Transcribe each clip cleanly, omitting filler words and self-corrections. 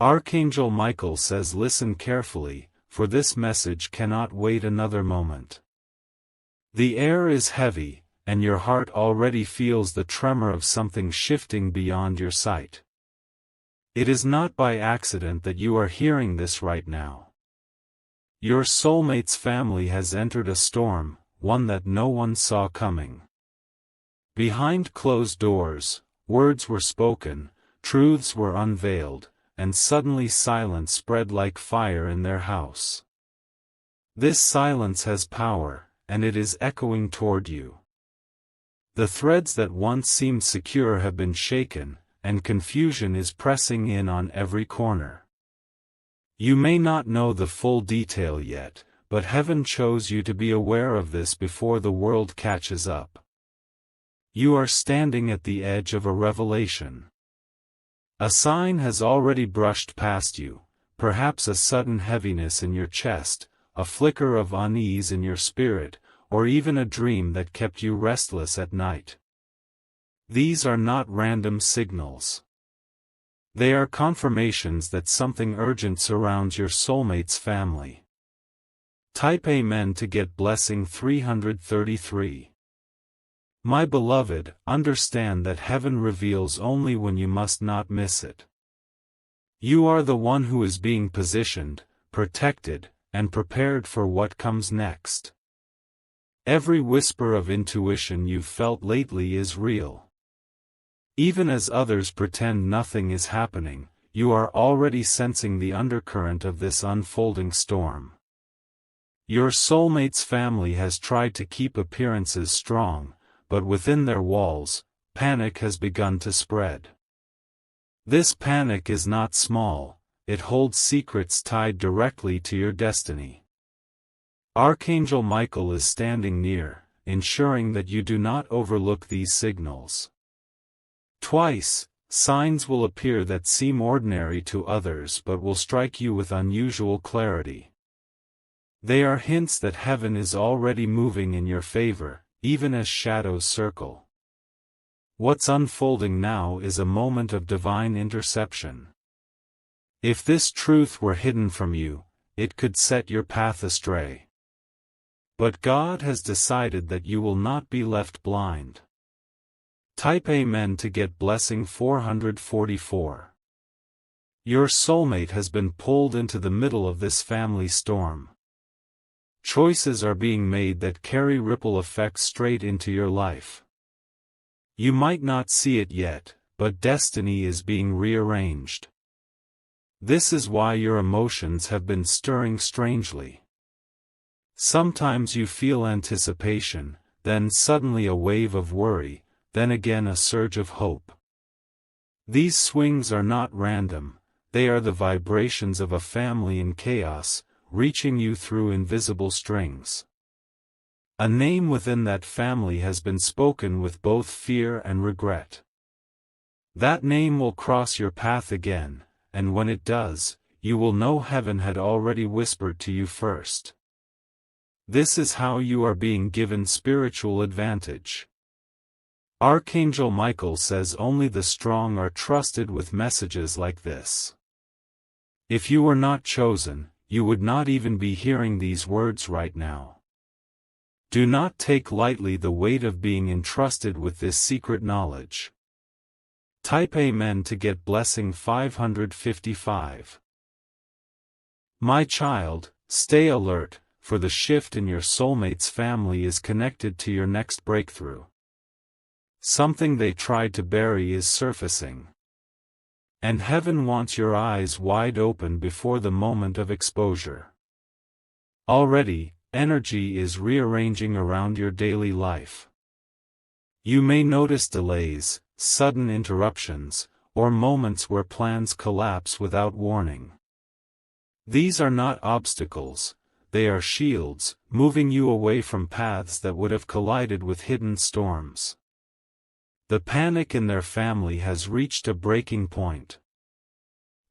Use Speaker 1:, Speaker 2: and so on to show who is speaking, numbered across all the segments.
Speaker 1: Archangel Michael says listen carefully, for this message cannot wait another moment. The air is heavy, and your heart already feels the tremor of something shifting beyond your sight. It is not by accident that you are hearing this right now. Your soulmate's family has entered a storm, one that no one saw coming. Behind closed doors, words were spoken, truths were unveiled, and suddenly silence spread like fire in their house. This silence has power, and it is echoing toward you. The threads that once seemed secure have been shaken, and confusion is pressing in on every corner. You may not know the full detail yet, but heaven chose you to be aware of this before the world catches up. You are standing at the edge of a revelation. A sign has already brushed past you, perhaps a sudden heaviness in your chest, a flicker of unease in your spirit, or even a dream that kept you restless at night. These are not random signals. They are confirmations that something urgent surrounds your soulmate's family. Type Amen to get blessing 333. My beloved, understand that heaven reveals only when you must not miss it. You are the one who is being positioned, protected, and prepared for what comes next. Every whisper of intuition you've felt lately is real. Even as others pretend nothing is happening, you are already sensing the undercurrent of this unfolding storm. Your soulmate's family has tried to keep appearances strong, but within their walls, panic has begun to spread. This panic is not small, it holds secrets tied directly to your destiny. Archangel Michael is standing near, ensuring that you do not overlook these signals. Twice, signs will appear that seem ordinary to others but will strike you with unusual clarity. They are hints that heaven is already moving in your favor, even as shadows circle. What's unfolding now is a moment of divine interception. If this truth were hidden from you, it could set your path astray. But God has decided that you will not be left blind. Type Amen to get blessing 444. Your soulmate has been pulled into the middle of this family storm. Choices are being made that carry ripple effects straight into your life. You might not see it yet, but destiny is being rearranged. This is why your emotions have been stirring strangely. Sometimes you feel anticipation, then suddenly a wave of worry, then again a surge of hope. These swings are not random, they are the vibrations of a family in chaos, reaching you through invisible strings. A name within that family has been spoken with both fear and regret. That name will cross your path again, and when it does, you will know heaven had already whispered to you first. This is how you are being given spiritual advantage. Archangel Michael says only the strong are trusted with messages like this. If you were not chosen, you would not even be hearing these words right now. Do not take lightly the weight of being entrusted with this secret knowledge. Type Amen to get blessing 555. My child, stay alert, for the shift in your soulmate's family is connected to your next breakthrough. Something they tried to bury is surfacing. And heaven wants your eyes wide open before the moment of exposure. Already, energy is rearranging around your daily life. You may notice delays, sudden interruptions, or moments where plans collapse without warning. These are not obstacles, they are shields, moving you away from paths that would have collided with hidden storms. The panic in their family has reached a breaking point.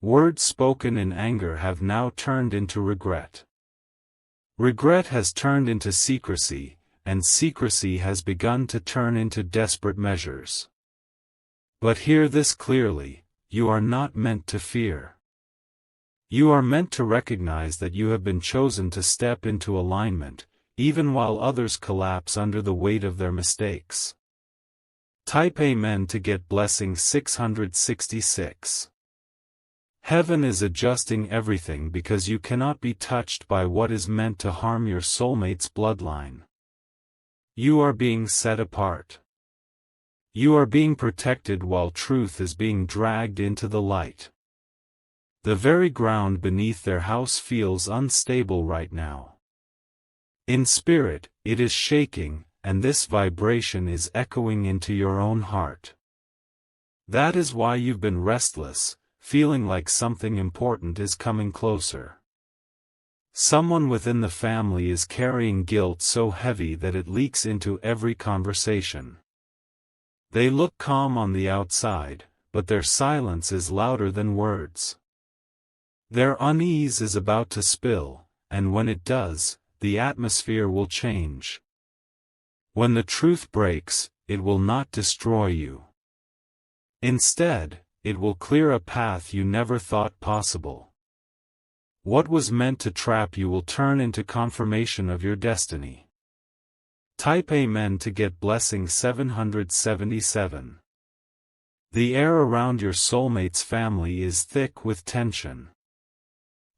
Speaker 1: Words spoken in anger have now turned into regret. Regret has turned into secrecy, and secrecy has begun to turn into desperate measures. But hear this clearly, you are not meant to fear. You are meant to recognize that you have been chosen to step into alignment, even while others collapse under the weight of their mistakes. Type Amen to get blessing 666. Heaven is adjusting everything because you cannot be touched by what is meant to harm your soulmate's bloodline. You are being set apart. You are being protected while truth is being dragged into the light. The very ground beneath their house feels unstable right now. In spirit, it is shaking, and this vibration is echoing into your own heart. That is why you've been restless, feeling like something important is coming closer. Someone within the family is carrying guilt so heavy that it leaks into every conversation. They look calm on the outside, but their silence is louder than words. Their unease is about to spill, and when it does, the atmosphere will change. When the truth breaks, it will not destroy you. Instead, it will clear a path you never thought possible. What was meant to trap you will turn into confirmation of your destiny. Type Amen to get blessing 777. The air around your soulmate's family is thick with tension.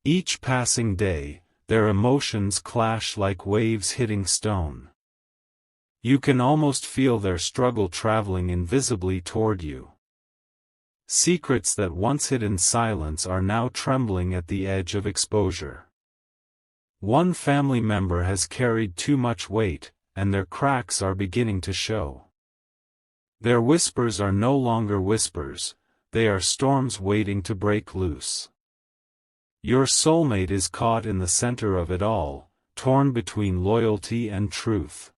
Speaker 1: Each passing day, their emotions clash like waves hitting stone. You can almost feel their struggle traveling invisibly toward you. Secrets that once hid in silence are now trembling at the edge of exposure. One family member has carried too much weight, and their cracks are beginning to show. Their whispers are no longer whispers, they are storms waiting to break loose. Your soulmate is caught in the center of it all, torn between loyalty and truth.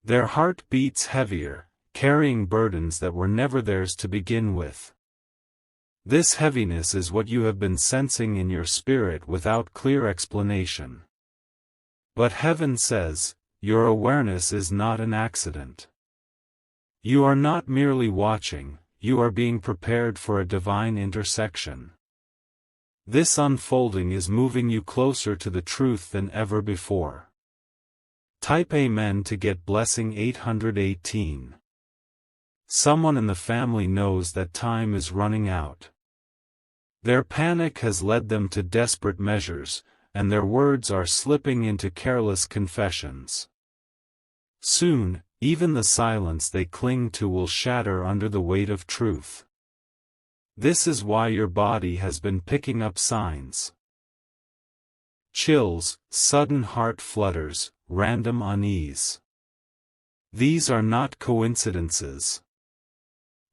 Speaker 1: Their heart beats heavier, carrying burdens that were never theirs to begin with. This heaviness is what you have been sensing in your spirit without clear explanation. But heaven says, your awareness is not an accident. You are not merely watching, you are being prepared for a divine intersection. This unfolding is moving you closer to the truth than ever before. Type Amen to get blessing 818. Someone in the family knows that time is running out. Their panic has led them to desperate measures, and their words are slipping into careless confessions. Soon, even the silence they cling to will shatter under the weight of truth. This is why your body has been picking up signs. Chills, sudden heart flutters, random unease. These are not coincidences.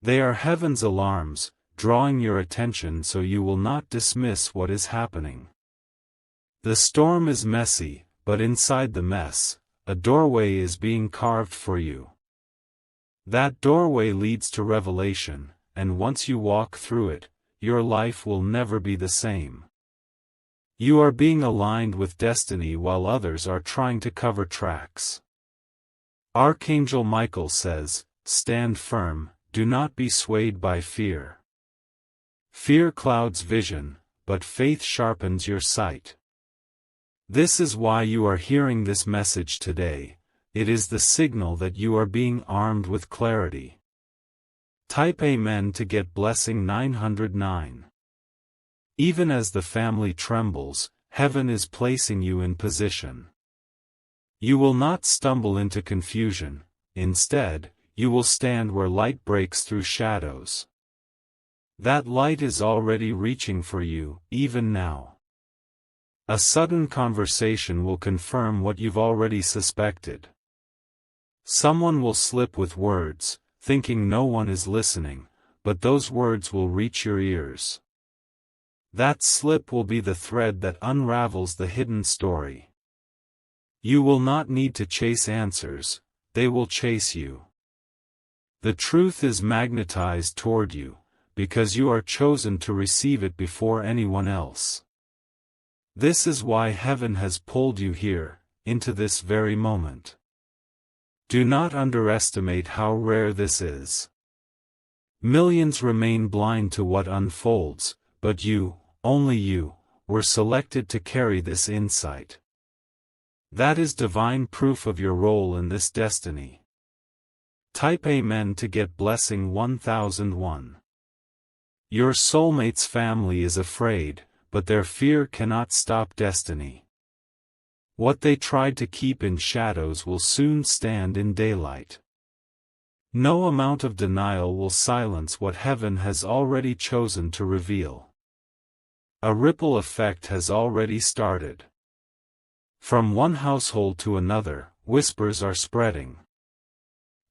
Speaker 1: They are heaven's alarms, drawing your attention so you will not dismiss what is happening. The storm is messy, but inside the mess, a doorway is being carved for you. That doorway leads to revelation, and once you walk through it, your life will never be the same. You are being aligned with destiny while others are trying to cover tracks. Archangel Michael says, "Stand firm, do not be swayed by fear. Fear clouds vision, but faith sharpens your sight." This is why you are hearing this message today. It is the signal that you are being armed with clarity. Type Amen to get blessing 909. Even as the family trembles, heaven is placing you in position. You will not stumble into confusion, instead, you will stand where light breaks through shadows. That light is already reaching for you, even now. A sudden conversation will confirm what you've already suspected. Someone will slip with words, thinking no one is listening, but those words will reach your ears. That slip will be the thread that unravels the hidden story. You will not need to chase answers, they will chase you. The truth is magnetized toward you, because you are chosen to receive it before anyone else. This is why heaven has pulled you here, into this very moment. Do not underestimate how rare this is. Millions remain blind to what unfolds, but you, only you, were selected to carry this insight. That is divine proof of your role in this destiny. Type Amen to get blessing 1001. Your soulmate's family is afraid, but their fear cannot stop destiny. What they tried to keep in shadows will soon stand in daylight. No amount of denial will silence what heaven has already chosen to reveal. A ripple effect has already started. From one household to another, whispers are spreading.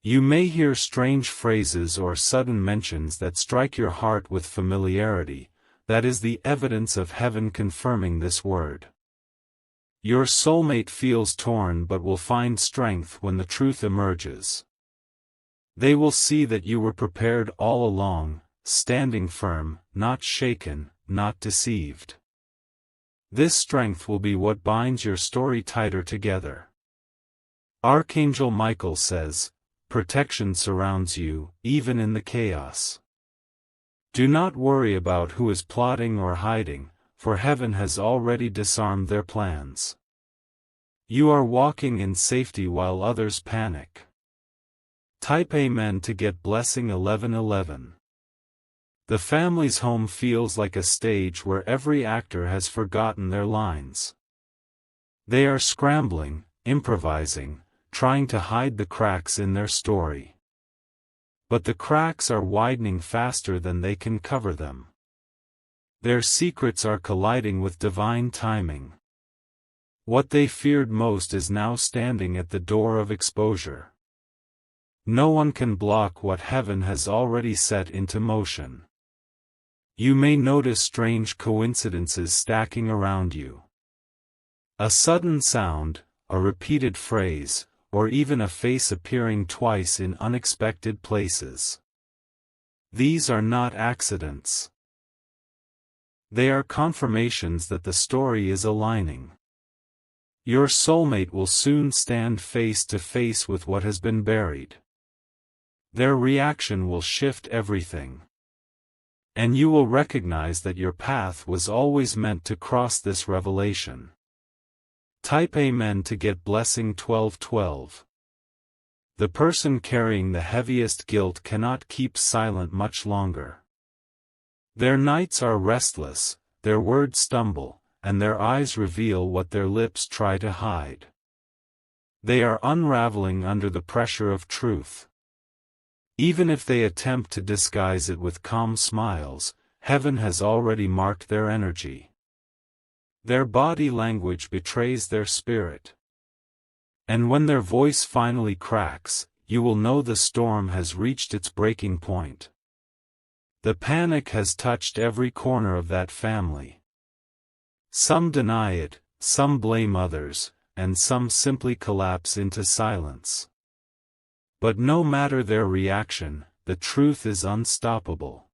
Speaker 1: You may hear strange phrases or sudden mentions that strike your heart with familiarity. That is the evidence of heaven confirming this word. Your soulmate feels torn but will find strength when the truth emerges. They will see that you were prepared all along, standing firm, not shaken, not deceived. This strength will be what binds your story tighter together. Archangel Michael says, protection surrounds you, even in the chaos. Do not worry about who is plotting or hiding, for heaven has already disarmed their plans. You are walking in safety while others panic. Type Amen to get blessing 1111. The family's home feels like a stage where every actor has forgotten their lines. They are scrambling, improvising, trying to hide the cracks in their story. But the cracks are widening faster than they can cover them. Their secrets are colliding with divine timing. What they feared most is now standing at the door of exposure. No one can block what heaven has already set into motion. You may notice strange coincidences stacking around you. A sudden sound, a repeated phrase, or even a face appearing twice in unexpected places. These are not accidents. They are confirmations that the story is aligning. Your soulmate will soon stand face to face with what has been buried. Their reaction will shift everything. And you will recognize that your path was always meant to cross this revelation. Type Amen to get blessing 1212. The person carrying the heaviest guilt cannot keep silent much longer. Their nights are restless, their words stumble, and their eyes reveal what their lips try to hide. They are unraveling under the pressure of truth. Even if they attempt to disguise it with calm smiles, heaven has already marked their energy. Their body language betrays their spirit. And when their voice finally cracks, you will know the storm has reached its breaking point. The panic has touched every corner of that family. Some deny it, some blame others, and some simply collapse into silence. But no matter their reaction, the truth is unstoppable.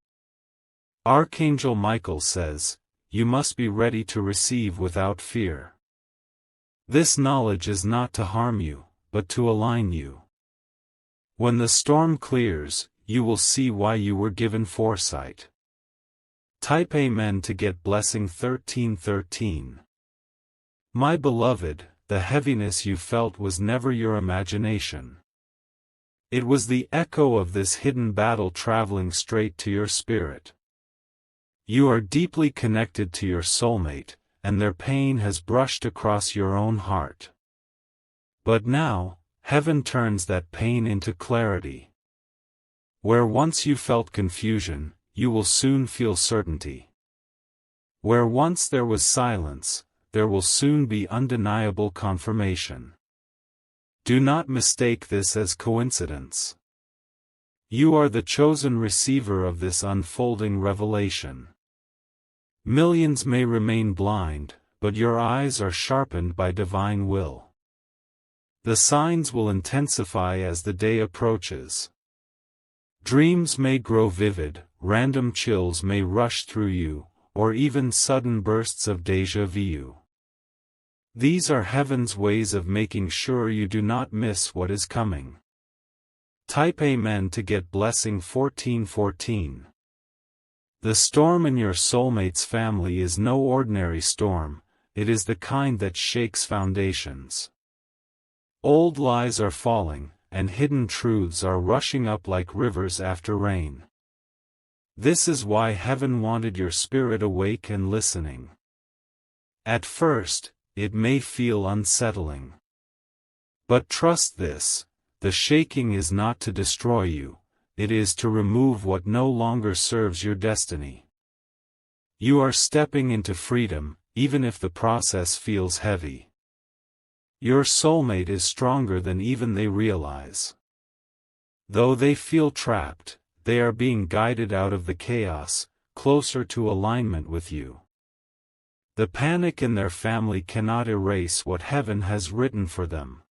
Speaker 1: Archangel Michael says, you must be ready to receive without fear. This knowledge is not to harm you, but to align you. When the storm clears, you will see why you were given foresight. Type Amen to get blessing 1313. My beloved, the heaviness you felt was never your imagination. It was the echo of this hidden battle traveling straight to your spirit. You are deeply connected to your soulmate, and their pain has brushed across your own heart. But now, heaven turns that pain into clarity. Where once you felt confusion, you will soon feel certainty. Where once there was silence, there will soon be undeniable confirmation. Do not mistake this as coincidence. You are the chosen receiver of this unfolding revelation. Millions may remain blind, but your eyes are sharpened by divine will. The signs will intensify as the day approaches. Dreams may grow vivid, random chills may rush through you, or even sudden bursts of déjà vu. These are heaven's ways of making sure you do not miss what is coming. Type Amen to get blessing 1414. The storm in your soulmate's family is no ordinary storm, it is the kind that shakes foundations. Old lies are falling, and hidden truths are rushing up like rivers after rain. This is why heaven wanted your spirit awake and listening. At first, it may feel unsettling. But trust this, the shaking is not to destroy you, it is to remove what no longer serves your destiny. You are stepping into freedom, even if the process feels heavy. Your soulmate is stronger than even they realize. Though they feel trapped, they are being guided out of the chaos, closer to alignment with you. The panic in their family cannot erase what heaven has written for them.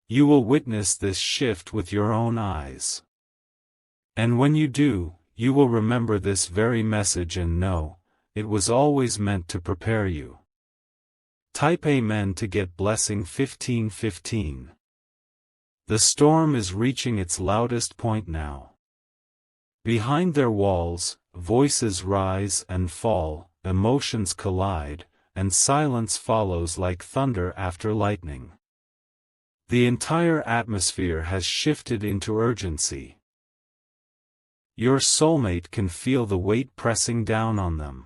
Speaker 1: You will witness this shift with your own eyes. And when you do, you will remember this very message and know, it was always meant to prepare you. Type Amen to get blessing 1515. The storm is reaching its loudest point now. Behind their walls, voices rise and fall, emotions collide, and silence follows like thunder after lightning. The entire atmosphere has shifted into urgency. Your soulmate can feel the weight pressing down on them.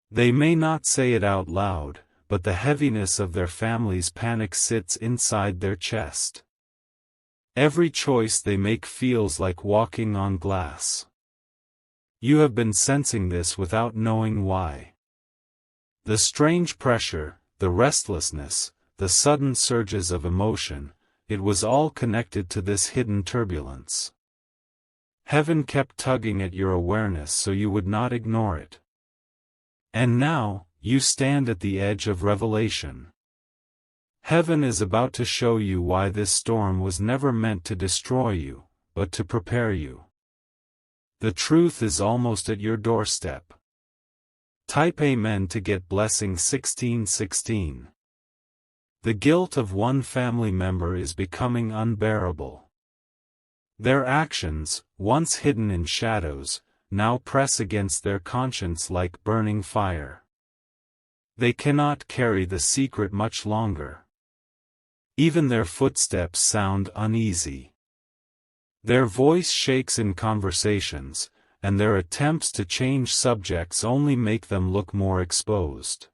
Speaker 1: They may not say it out loud, but the heaviness of their family's panic sits inside their chest. Every choice they make feels like walking on glass. You have been sensing this without knowing why. The strange pressure, the restlessness, the sudden surges of emotion, it was all connected to this hidden turbulence. Heaven kept tugging at your awareness so you would not ignore it. And now, you stand at the edge of revelation. Heaven is about to show you why this storm was never meant to destroy you, but to prepare you. The truth is almost at your doorstep. Type Amen to get blessing 1616. The guilt of one family member is becoming unbearable. Their actions, once hidden in shadows, now press against their conscience like burning fire. They cannot carry the secret much longer. Even their footsteps sound uneasy. Their voice shakes in conversations, and their attempts to change subjects only make them look more exposed.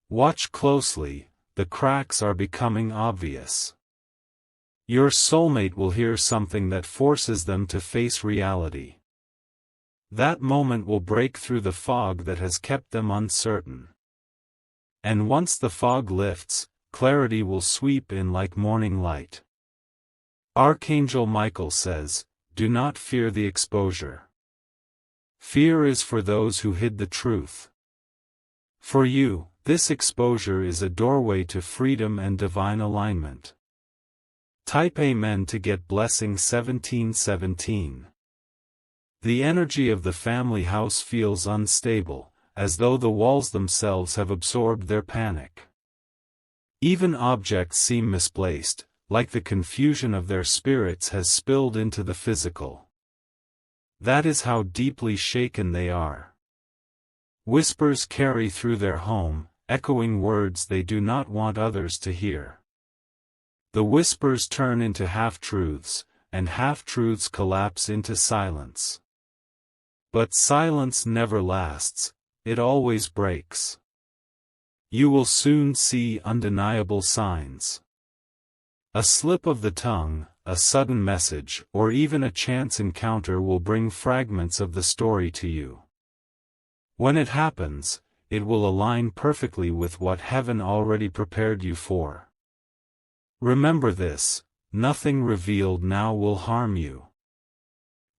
Speaker 1: Watch closely, the cracks are becoming obvious. Your soulmate will hear something that forces them to face reality. That moment will break through the fog that has kept them uncertain. And once the fog lifts, clarity will sweep in like morning light. Archangel Michael says, "Do not fear the exposure. Fear is for those who hid the truth." For you, this exposure is a doorway to freedom and divine alignment. Type Amen to get blessing 1717. The energy of the family house feels unstable, as though the walls themselves have absorbed their panic. Even objects seem misplaced, like the confusion of their spirits has spilled into the physical. That is how deeply shaken they are. Whispers carry through their home, echoing words they do not want others to hear. The whispers turn into half-truths, and half-truths collapse into silence. But silence never lasts, it always breaks. You will soon see undeniable signs. A slip of the tongue, a sudden message, or even a chance encounter will bring fragments of the story to you. When it happens, it will align perfectly with what heaven already prepared you for. Remember this, nothing revealed now will harm you.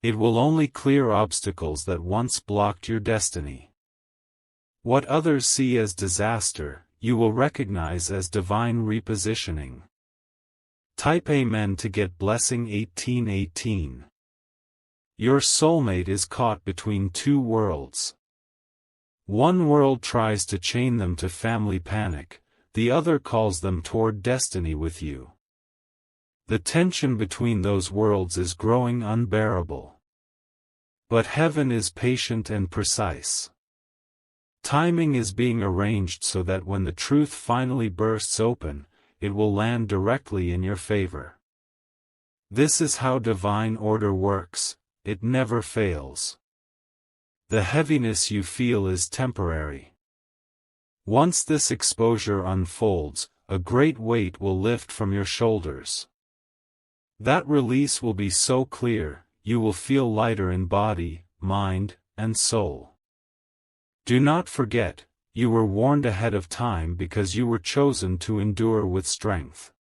Speaker 1: It will only clear obstacles that once blocked your destiny. What others see as disaster, you will recognize as divine repositioning. Type Amen to get blessing 1818. Your soulmate is caught between two worlds. One world tries to chain them to family panic, the other calls them toward destiny with you. The tension between those worlds is growing unbearable. But heaven is patient and precise. Timing is being arranged so that when the truth finally bursts open, it will land directly in your favor. This is how divine order works, it never fails. The heaviness you feel is temporary. Once this exposure unfolds, a great weight will lift from your shoulders. That release will be so clear, you will feel lighter in body, mind, and soul. Do not forget, you were warned ahead of time because you were chosen to endure with strength.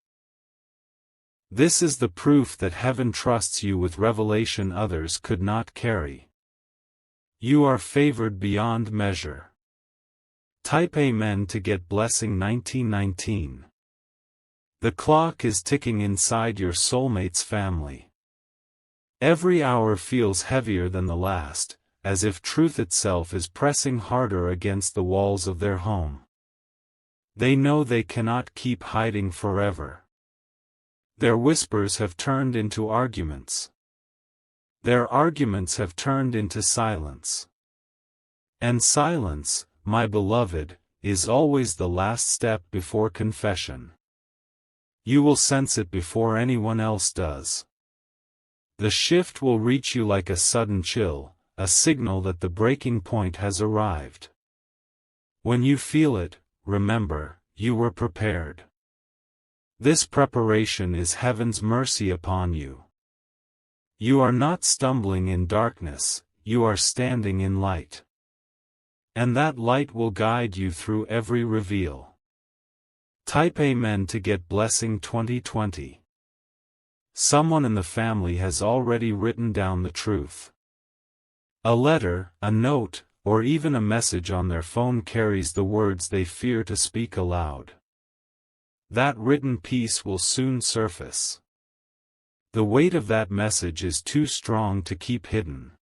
Speaker 1: This is the proof that heaven trusts you with revelation others could not carry. You are favored beyond measure. Type Amen to get blessing 1919. The clock is ticking inside your soulmate's family. Every hour feels heavier than the last, as if truth itself is pressing harder against the walls of their home. They know they cannot keep hiding forever. Their whispers have turned into arguments. Their arguments have turned into silence. And silence, my beloved, is always the last step before confession. You will sense it before anyone else does. The shift will reach you like a sudden chill, a signal that the breaking point has arrived. When you feel it, remember, you were prepared. This preparation is heaven's mercy upon you. You are not stumbling in darkness, you are standing in light. And that light will guide you through every reveal. Type Amen to get blessing 2020. Someone in the family has already written down the truth. A letter, a note, or even a message on their phone carries the words they fear to speak aloud. That written piece will soon surface. The weight of that message is too strong to keep hidden.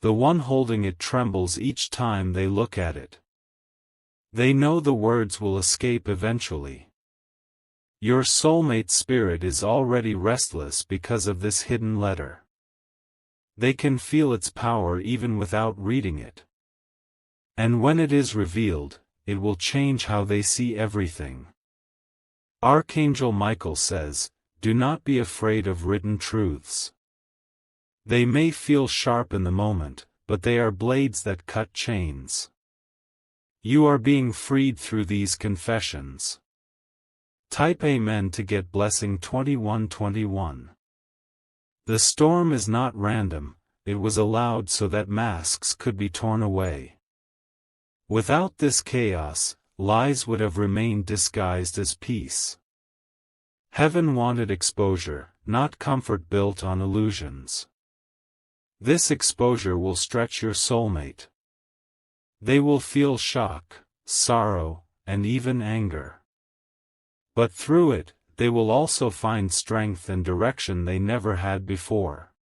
Speaker 1: The one holding it trembles each time they look at it. They know the words will escape eventually. Your soulmate's spirit is already restless because of this hidden letter. They can feel its power even without reading it. And when it is revealed, it will change how they see everything. Archangel Michael says, "Do not be afraid of written truths. They may feel sharp in the moment, but they are blades that cut chains. You are being freed through these confessions." Type Amen to get blessing 2121. The storm is not random, it was allowed so that masks could be torn away. Without this chaos, lies would have remained disguised as peace. Heaven wanted exposure, not comfort built on illusions. This exposure will stretch your soulmate. They will feel shock, sorrow, and even anger. But through it, they will also find strength and direction they never had before.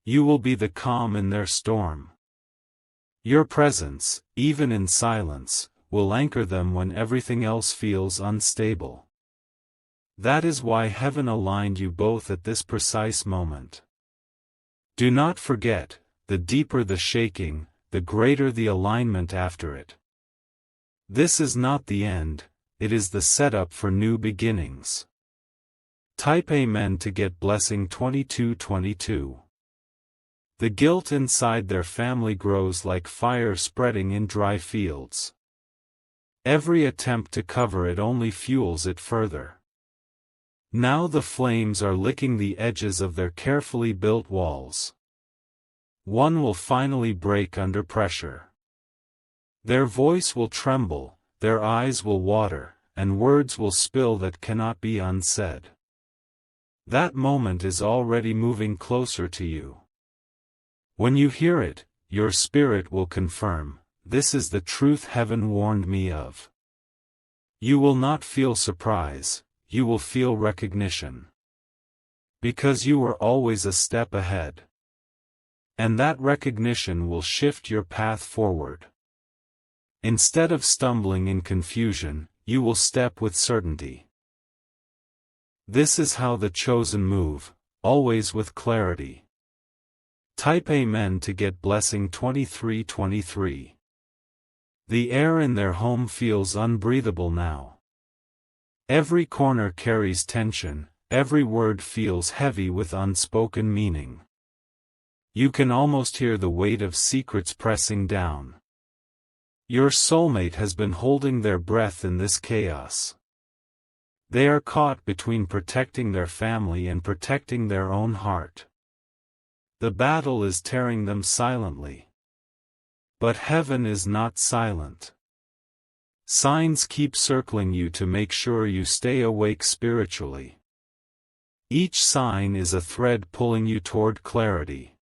Speaker 1: You will be the calm in their storm. Your presence, even in silence, will anchor them when everything else feels unstable. That is why heaven aligned you both at this precise moment. Do not forget, the deeper the shaking, the greater the alignment after it. This is not the end, it is the setup for new beginnings. Type Amen to get blessing 2222. The guilt inside their family grows like fire spreading in dry fields. Every attempt to cover it only fuels it further. Now the flames are licking the edges of their carefully built walls. One will finally break under pressure. Their voice will tremble, their eyes will water, and words will spill that cannot be unsaid. That moment is already moving closer to you. When you hear it, your spirit will confirm, "This is the truth heaven warned me of." You will not feel surprise, you will feel recognition. Because you were always a step ahead. And that recognition will shift your path forward. Instead of stumbling in confusion, you will step with certainty. This is how the chosen move, always with clarity. Type Amen to get blessing 2323. The air in their home feels unbreathable now. Every corner carries tension, every word feels heavy with unspoken meaning. You can almost hear the weight of secrets pressing down. Your soulmate has been holding their breath in this chaos. They are caught between protecting their family and protecting their own heart. The battle is tearing them silently. But heaven is not silent. Signs keep circling you to make sure you stay awake spiritually. Each sign is a thread pulling you toward clarity.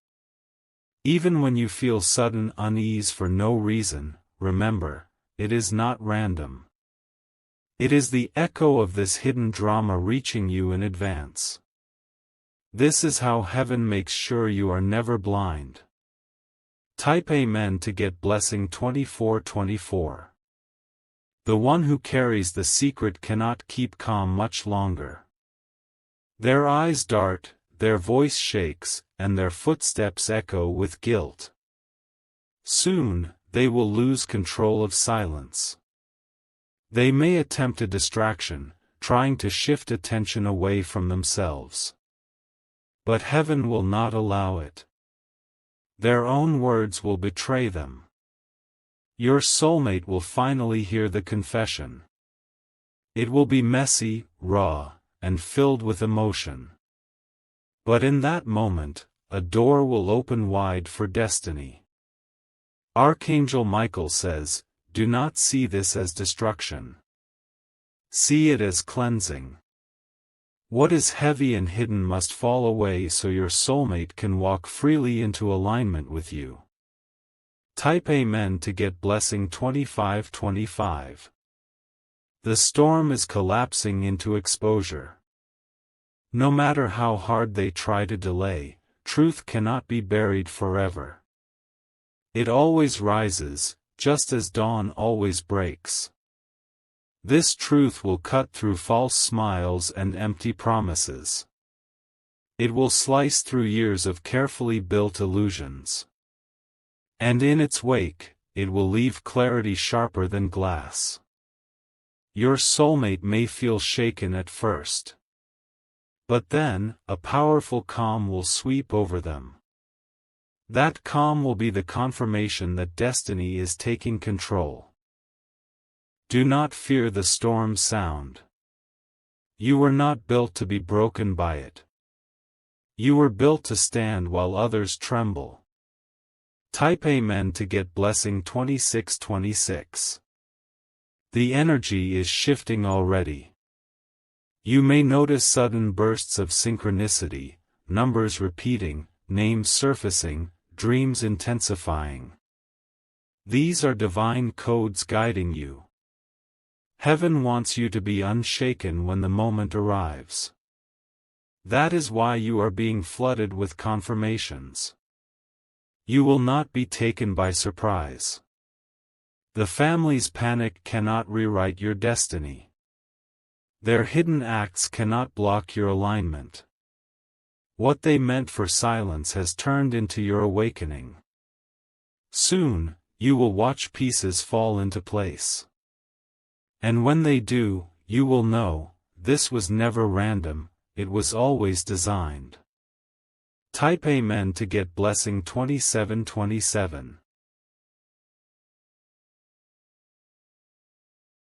Speaker 1: Even when you feel sudden unease for no reason, remember, it is not random. It is the echo of this hidden drama reaching you in advance. This is how heaven makes sure you are never blind. Type Amen to get blessing 2424. The one who carries the secret cannot keep calm much longer. Their eyes dart, their voice shakes, and their footsteps echo with guilt. Soon, they will lose control of silence. They may attempt a distraction, trying to shift attention away from themselves. But heaven will not allow it. Their own words will betray them. Your soulmate will finally hear the confession. It will be messy, raw, and filled with emotion. But in that moment, a door will open wide for destiny. Archangel Michael says, "Do not see this as destruction. See it as cleansing." What is heavy and hidden must fall away so your soulmate can walk freely into alignment with you. Type Amen to get blessing 2525. The storm is collapsing into exposure. No matter how hard they try to delay, truth cannot be buried forever. It always rises, just as dawn always breaks. This truth will cut through false smiles and empty promises. It will slice through years of carefully built illusions. And in its wake, it will leave clarity sharper than glass. Your soulmate may feel shaken at first. But then, a powerful calm will sweep over them. That calm will be the confirmation that destiny is taking control. Do not fear the storm's sound. You were not built to be broken by it. You were built to stand while others tremble. Type Amen to get blessing 2626. The energy is shifting already. You may notice sudden bursts of synchronicity, numbers repeating, names surfacing, dreams intensifying. These are divine codes guiding you. Heaven wants you to be unshaken when the moment arrives. That is why you are being flooded with confirmations. You will not be taken by surprise. The family's panic cannot rewrite your destiny. Their hidden acts cannot block your alignment. What they meant for silence has turned into your awakening. Soon, you will watch pieces fall into place. And when they do, you will know, this was never random, it was always designed. Type Amen to get blessing 2727.